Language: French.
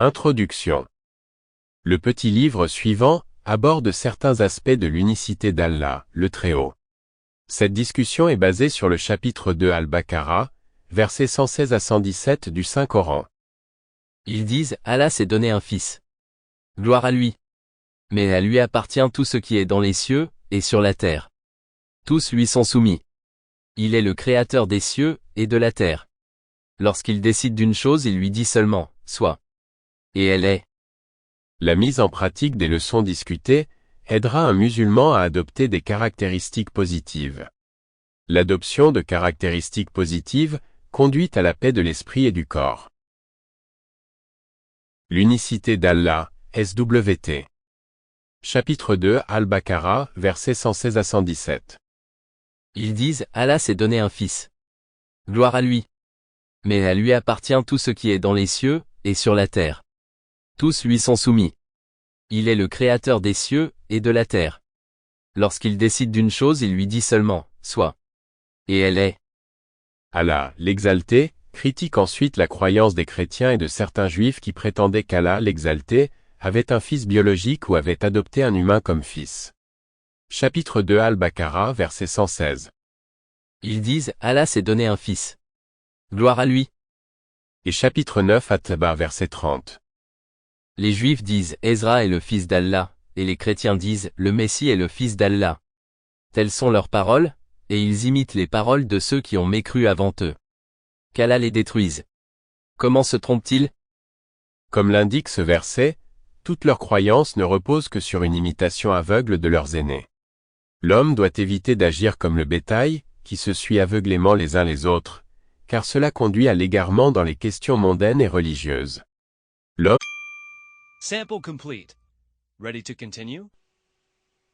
Introduction. Le petit livre suivant aborde certains aspects de l'unicité d'Allah, le Très-Haut. Cette discussion est basée sur le chapitre 2 Al-Baqarah, versets 116 à 117 du Saint-Coran. Ils disent, Allah s'est donné un fils. Gloire à lui. Mais à lui appartient tout ce qui est dans les cieux, et sur la terre. Tous lui sont soumis. Il est le créateur des cieux, et de la terre. Lorsqu'il décide d'une chose, il lui dit seulement, sois. Et elle est. La mise en pratique des leçons discutées aidera un musulman à adopter des caractéristiques positives. L'adoption de caractéristiques positives conduit à la paix de l'esprit et du corps. L'unicité d'Allah, SWT. Chapitre 2 Al-Baqarah, versets 116 à 117. Ils disent, Allah s'est donné un fils. Gloire à lui. Mais à lui appartient tout ce qui est dans les cieux, et sur la terre. Tous lui sont soumis. Il est le créateur des cieux, et de la terre. Lorsqu'il décide d'une chose, il lui dit seulement, sois. Et elle est. Allah, l'exalté, critique ensuite la croyance des chrétiens et de certains juifs qui prétendaient qu'Allah, l'exalté, avait un fils biologique ou avait adopté un humain comme fils. Chapitre 2 Al-Baqarah, verset 116. Ils disent, Allah s'est donné un fils. Gloire à lui. Et chapitre 9 At-Taba, verset 30. Les Juifs disent, Ezra est le fils d'Allah, et les chrétiens disent, le Messie est le fils d'Allah. Telles sont leurs paroles, et ils imitent les paroles de ceux qui ont mécru avant eux. Qu'Allah les détruise. Comment se trompent-ils? Comme l'indique ce verset, toute leur croyance ne repose que sur une imitation aveugle de leurs aînés. L'homme doit éviter d'agir comme le bétail, qui se suit aveuglément les uns les autres, car cela conduit à l'égarement dans les questions mondaines et religieuses. L'homme Sample complete. Ready to continue?